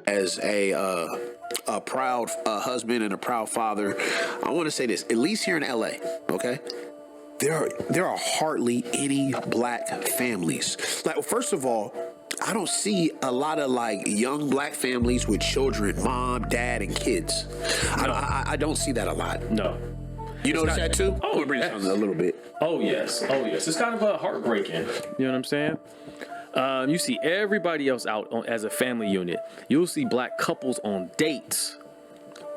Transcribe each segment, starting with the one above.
As a proud husband and a proud father, I want to say this, at least here in LA, okay? There are hardly any black families. Like, first of all, I don't see a lot of like young black families with children, mom, dad, and kids. No. I don't see that a lot. No. You notice that too? Oh, bring it down a little bit. Oh yes. It's kind of heartbreaking. You know what I'm saying? You see everybody else out as a family unit. You'll see black couples on dates,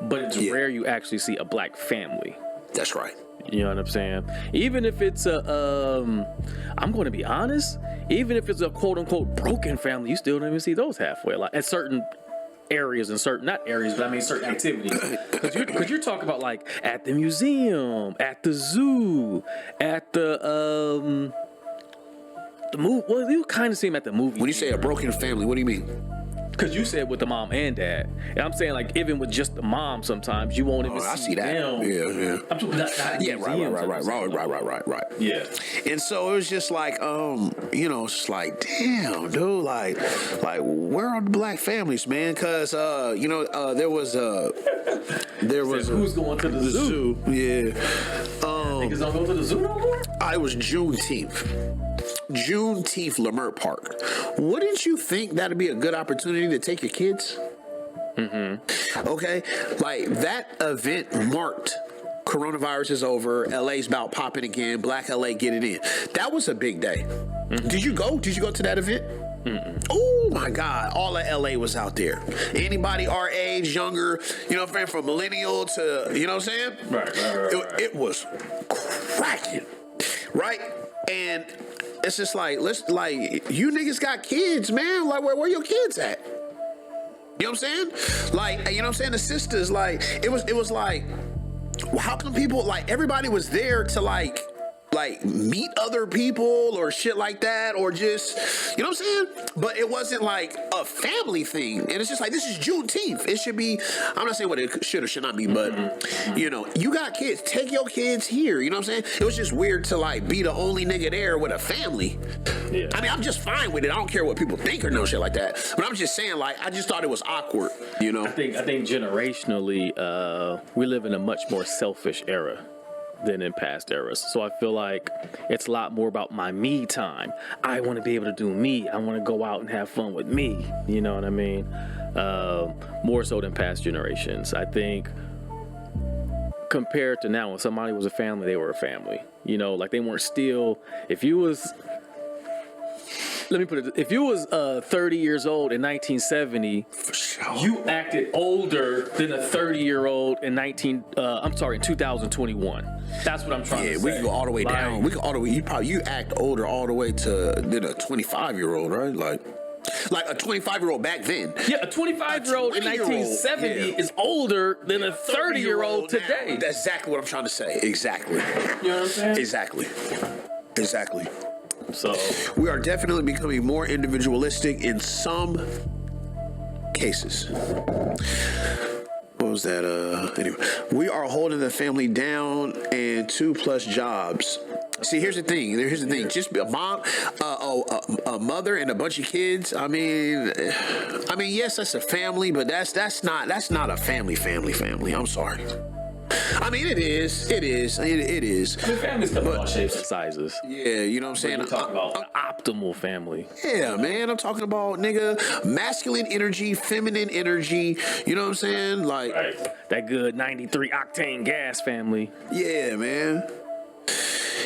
but it's rare you actually see a black family. That's right. You know what I'm saying? Even if it's I'm going to be honest, even if it's a quote unquote broken family, you still don't even see those halfway a lot at certain areas and certain, not areas, but I mean certain activities. Because you're talking about like at the museum, at the zoo, at the movie. Well, you kind of see them at the movie. When you say a broken family, what do you mean? Because you said with the mom and dad, and I'm saying like even with just the mom, sometimes you won't even see that. Them. Yeah. I'm talking Right. Yeah. And so it was just like, it's just like, damn, dude, like where are the black families, man? Because there was who's going to the zoo? Yeah. Niggas don't go to the zoo no more? It was Juneteenth, Lamert Park. Wouldn't you think that'd be a good opportunity to take your kids? Mm-hmm. Okay, like that event marked coronavirus is over, LA's about popping again, Black LA get it in. That was a big day. Mm-hmm. Did you go to that event? Mm-mm. Oh my God, all of LA was out there. Anybody our age, younger, from millennial to, you know what I'm saying? Right. It was cracking, right? And it's just like, you niggas got kids, man. Like, where your kids at? You know what I'm saying? Like, you know what I'm saying? The sisters, like, it was like, how come people, like, everybody was there to, like meet other people or shit like that, or just, you know what I'm saying? But it wasn't like a family thing. And it's just like, this is Juneteenth. It should be, I'm not saying what it should or should not be, but, you got kids. Take your kids here. You know what I'm saying? It was just weird to, like, be the only nigga there with a family. Yeah. I mean, I'm just fine with it. I don't care what people think or no shit like that. But I'm just saying, like, I just thought it was awkward, I think generationally, we live in a much more selfish era than in past eras. So I feel like it's a lot more about my me time. I want to be able to do me. I want to go out and have fun with me. You know what I mean? More so than past generations. I think compared to now, when somebody was a family, they were a family. Like they weren't still, if you was 30 years old in 1970, you acted older than a 30-year-old in 2021. That's what I'm trying to say. Yeah, we can go all the way down. We can all the way. You act older all the way than a 25-year-old, right? Like a 25-year-old back then. Yeah, a 25-year-old in 1970 is older than a 30-year-old today. Now. That's exactly what I'm trying to say. Exactly. You know what I'm saying? Exactly. So we are definitely becoming more individualistic in some cases. What was that? Anyway, we are holding the family down and 2+ jobs. See, here's the thing. Just a mom, a mother, and a bunch of kids. I mean, yes, that's a family, but that's not a family. I'm sorry. I mean, it is. I mean, families come in all shapes and sizes. Yeah, you know what I'm saying? You're talking about an optimal family. Yeah, man. I'm talking about, nigga, masculine energy, feminine energy. You know what I'm saying? Like, right. That good 93 octane gas family. Yeah, man.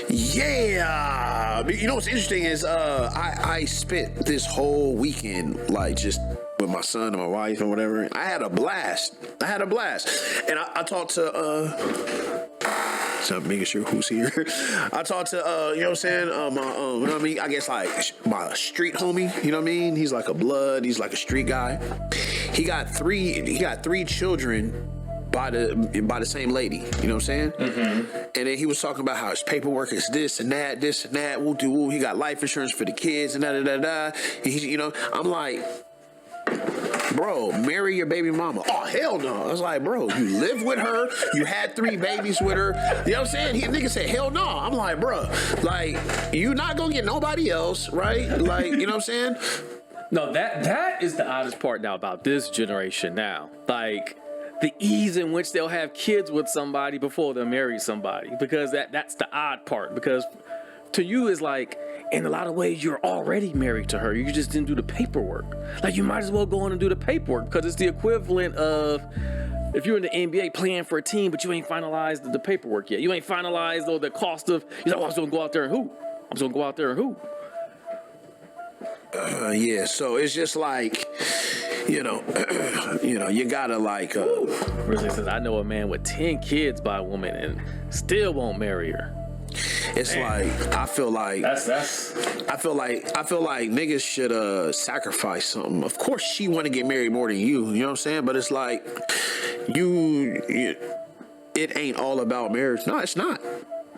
Yeah. You know what's interesting is I spent this whole weekend, like, just with my son and my wife and whatever. I had a blast. And I talked to so I'm making sure who's here. I talked to you know what I'm saying, my you know what I mean, I guess like my street homie, you know what I mean? He's like he's like a street guy. He got three children by the same lady, you know what I'm saying? Mm-hmm. And then he was talking about how his paperwork is this and that, woo-doo-woo. He got life insurance for the kids and da-da-da-da. He's, I'm like, bro, marry your baby mama. Oh, hell no. I was like, bro, you live with her. You had 3 babies with her. You know what I'm saying? Nigga said, hell no. I'm like, bro, like, you not gonna get nobody else, right? Like, you know what I'm saying? No, that is the oddest part now about this generation now. Like, the ease in which they'll have kids with somebody before they'll marry somebody. Because that's the odd part. Because to you is like, in a lot of ways, you're already married to her. You just didn't do the paperwork. Like, you might as well go on and do the paperwork, because it's the equivalent of if you're in the NBA playing for a team, but you ain't finalized the paperwork yet. You ain't finalized the cost of, you're like, oh, I'm just going to go out there and hoop. I'm just going to go out there and hoop. Yeah, so it's just like, you know, you gotta like. Rizzy says, I know a man with 10 kids by a woman and still won't marry her. It's like, I feel like that's I feel like niggas should sacrifice something. Of course she want to get married more than you know what I'm saying? But it's like it ain't all about marriage. No, it's not.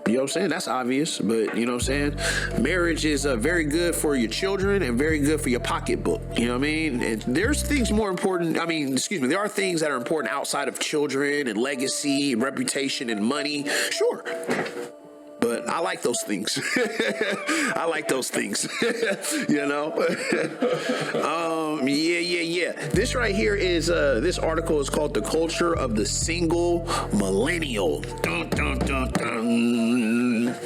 You know what I'm saying? That's obvious, but you know what I'm saying? Marriage is very good for your children and very good for your pocketbook. You know what I mean? And there's things more important. There are things that are important outside of children and legacy and reputation and money. Sure. But I like those things. I like those things. You know? Yeah. This right here is, this article is called The Culture of the Single Millennial. Dun, dun, dun, dun.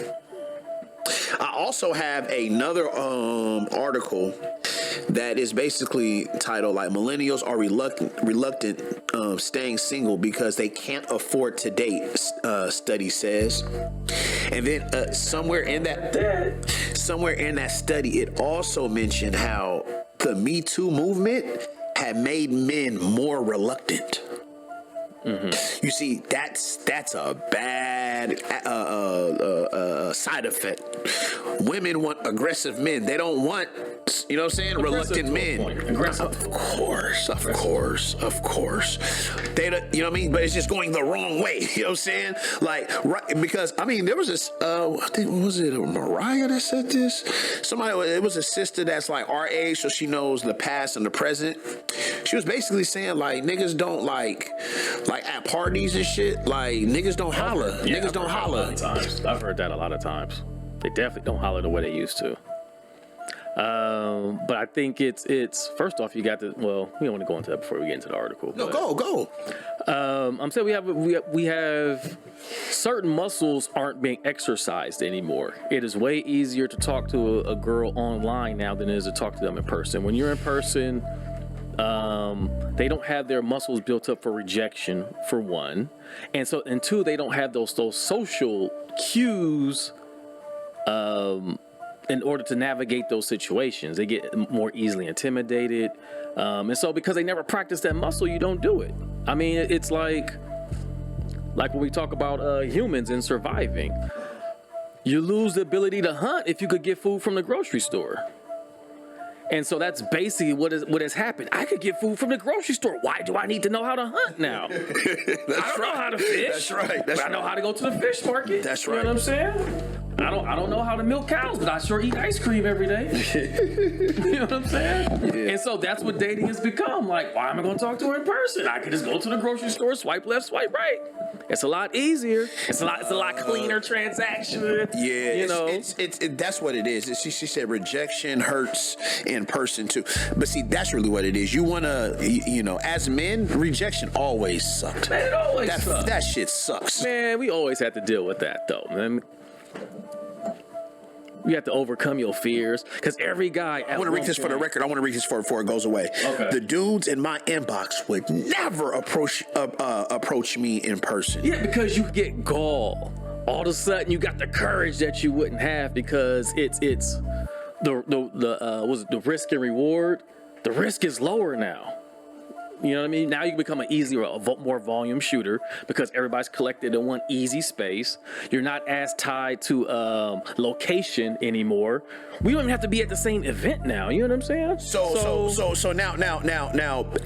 I also have another article that is basically titled like millennials are reluctant staying single because they can't afford to date, study says. And then somewhere in that study, it also mentioned how the Me Too movement had made men more reluctant. Mm-hmm. You see, that's a bad side effect. Women want aggressive men. They don't want, you know what I'm saying, reluctant men. Of course. They don't, you know what I mean? But it's just going the wrong way. You know what I'm saying? Like, right, because, I mean, there was this, I think, was it Mariah that said this? It was a sister that's like our age, so she knows the past and the present. She was basically saying, like, niggas don't like at parties and shit, like niggas don't holler. Yeah, niggas don't holler. I've heard that a lot of times. They definitely don't holler the way they used to. But I think it's first off, you got to, well, we don't want to go into that before we get into the article. No, go. I'm saying we have certain muscles aren't being exercised anymore. It is way easier to talk to a girl online now than it is to talk to them in person. When you're in person, they don't have their muscles built up for rejection, for one, and two, they don't have those social cues in order to navigate those situations. They get more easily intimidated, and so because they never practice that muscle, you don't do it. I mean, it's like when we talk about humans and surviving, you lose the ability to hunt if you could get food from the grocery store. And so that's basically what has happened. I could get food from the grocery store. Why do I need to know how to hunt now? I don't know how to fish. That's right. But I know how to go to the fish market. That's right. You know what I'm saying? I don't know how to milk cows, but I sure eat ice cream every day. You know what I'm saying? Yeah. And so that's what dating has become. Like, why am I going to talk to her in person? I could just go to the grocery store, swipe left, swipe right. It's a lot easier. It's a lot cleaner transaction. Yeah, you know, it's that's what it is. She said rejection hurts in person too. But see, that's really what it is. You wanna, you know, as men, rejection always sucked. Man, it always sucks. That shit sucks. Man, we always have to deal with that though, man. You have to overcome your fears, because every guy. I want to read this for the record. I want to read this before it goes away. Okay. The dudes in my inbox would never approach me in person. Yeah, because you get gall. All of a sudden, you got the courage that you wouldn't have, because it's the risk and reward. The risk is lower now. You know what I mean? Now you become an more volume shooter because everybody's collected in one easy space. You're not as tied to location anymore. We don't even have to be at the same event now. You know what I'm saying? So now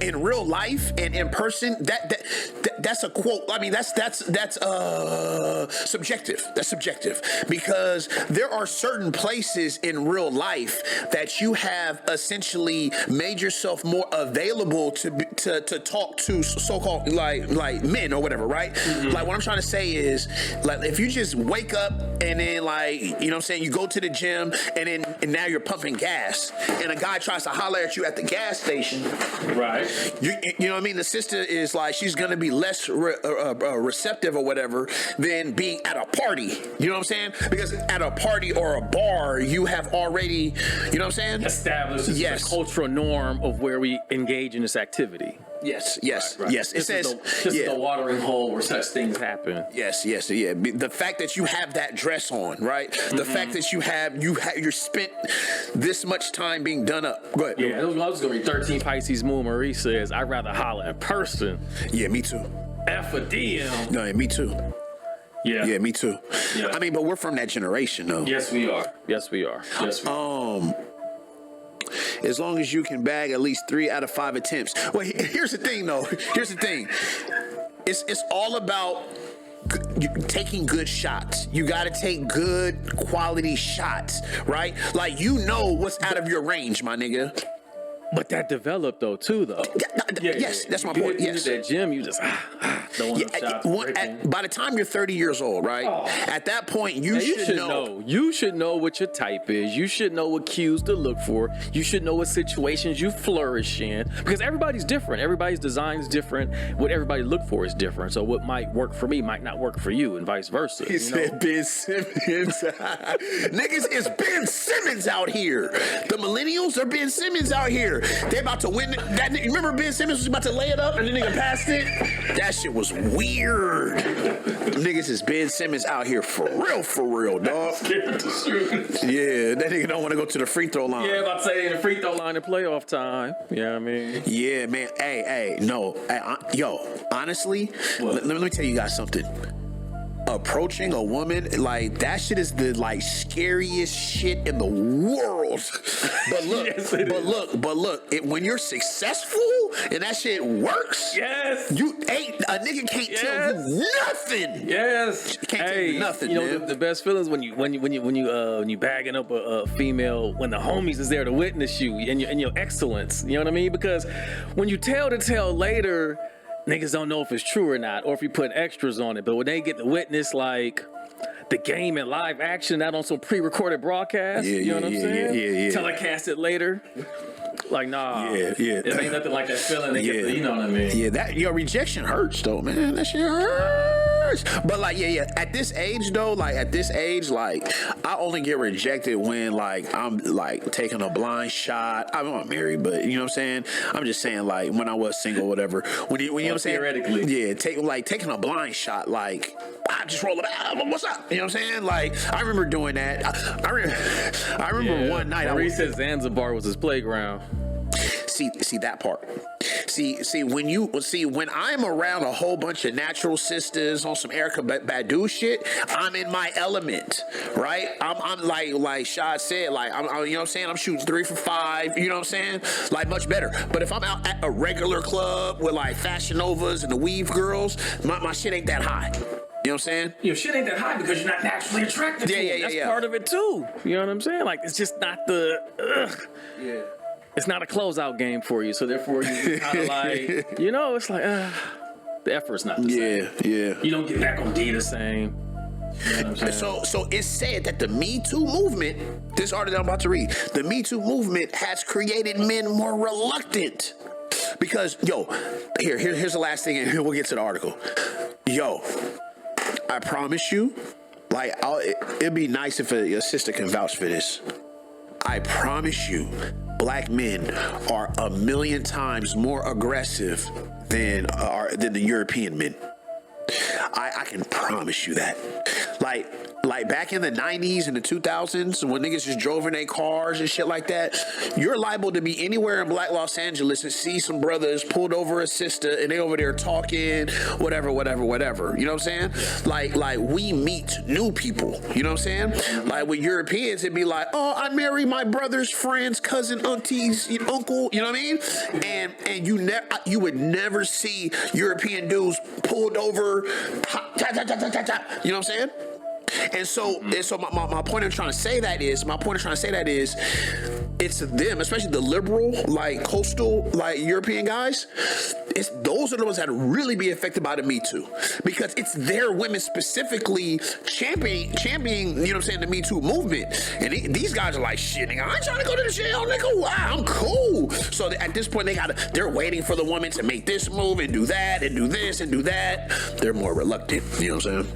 in real life and in person, that's a quote. I mean, that's subjective. That's subjective because there are certain places in real life that you have essentially made yourself more available to talk to so-called like men or whatever, right? Mm-hmm. Like what I'm trying to say is, like, if you just wake up and then, like, you know what I'm saying, you go to the gym and now you're pumping gas and a guy tries to holler at you at the gas station, right? You know what I mean? The sister is like, she's gonna be less receptive or whatever than being at a party. You know what I'm saying? Because at a party or a bar, you have already, you know what I'm saying, established a cultural norm of where we engage in this activity. Yes. It says this is the watering hole where such things happen. Yes. Yeah. The fact that you have that dress on, right? Mm-hmm. The fact that you're spent this much time being done up. Go ahead. Yeah, I was gonna be 13 Pisces moon. Marie says, I'd rather holler in person. Yeah, me too. F a DM. No, me too. Yeah, me too. Yeah. I mean, but we're from that generation, though. Yes, we are. As long as you can bag at least 3 out of 5 attempts. Well, here's the thing, though. It's all about taking good shots. You got to take good quality shots, right? Like, you know what's out of your range, my nigga. But that developed though. Yes, that's my point. Yes, that gym, you just throwing shots. By the time you're 30 years old, right? Oh. At that point, you should know. You should know what your type is. You should know what cues to look for. You should know what situations you flourish in, because everybody's different. Everybody's design is different. What everybody look for is different. So what might work for me might not work for you, and vice versa. He said Ben Simmons. Niggas is Ben Simmons out here. The millennials are Ben Simmons out here. They about to win. Remember Ben Simmons was about to lay it up and the nigga passed it? That shit was weird. Niggas is Ben Simmons out here for real, dog. Yeah, that nigga don't want to go to the free throw line. Yeah, about to say in the free throw line in playoff time. You know what I mean? Yeah, man. Honestly, let me tell you guys something. Approaching a woman, like, that shit is the, like, scariest shit in the world. But look, when you're successful and that shit works, yes, a nigga can't tell you nothing. Yes, can't tell you nothing. You know, man. The best feelings when you bagging up a female, when the homies is there to witness you and your excellence. You know what I mean? Because when you tell the tale later, niggas don't know if it's true or not, or if you put extras on it. But when they get to witness, like, the game in live action, not on some pre-recorded broadcast, you know what I'm saying? Yeah. Telecast it later. Like, nah. Yeah. It ain't nothing like that feeling. You know what I mean? Yeah, that your rejection hurts, though, man. That shit hurts. But, like, at this age, though, like, I only get rejected when, like, I'm, like, taking a blind shot. I'm not married, but, you know what I'm saying? I'm just saying, like, when I was single, whatever. When you know what I'm saying? Theoretically. Yeah, taking a blind shot, like, I just roll it out. What's up? You know what I'm saying? Like, I remember doing that. I remember one night. Maurice said Zanzibar was his playground. See that part. When I'm around a whole bunch of natural sisters on some Erykah Badu shit, I'm in my element, right? I'm like Shad said, like, I'm you know what I'm saying? I'm shooting 3 for 5, you know what I'm saying? Like, much better. But if I'm out at a regular club with, like, Fashion Novas and the Weave girls, my shit ain't that high. You know what I'm saying? Your shit ain't that high because you're not naturally attracted to it. That's part of it too. You know what I'm saying? Like, it's just not the it's not a closeout game for you, so therefore you kind of like, you know, it's like, the effort's not the same. Yeah. You don't get back on D the same. You know what I'm saying? So it's said that the Me Too movement, this article I'm about to read, the Me Too movement has created men more reluctant. Because, here's the last thing, and we'll get to the article. I promise you, like, it'd be nice if a sister can vouch for this. I promise you, black men are 1,000,000 times more aggressive than the European men. I can promise you that. Like back in the 90s and the 2000s, when niggas just drove in their cars and shit like that, you're liable to be anywhere in Black Los Angeles and see some brothers pulled over a sister and they over there talking, whatever. You know what I'm saying? Like we meet new people. You know what I'm saying? Like with Europeans, it'd be like, oh, I marry my brother's friend's cousin, auntie's uncle. You know what I mean? And you would never see European dudes pulled over. You know what I'm saying? And so my point of trying to say that is, it's them, especially the liberal, like coastal, like European guys. Those are the ones that really be affected by the Me Too, because it's their women specifically championing, you know what I'm saying, the Me Too movement. And these guys are like, shit, nigga, I ain't trying to go to the jail, nigga. Wow, I'm cool. So at this point, they're waiting for the woman to make this move and do that and do this and do that. They're more reluctant. You know what I'm saying?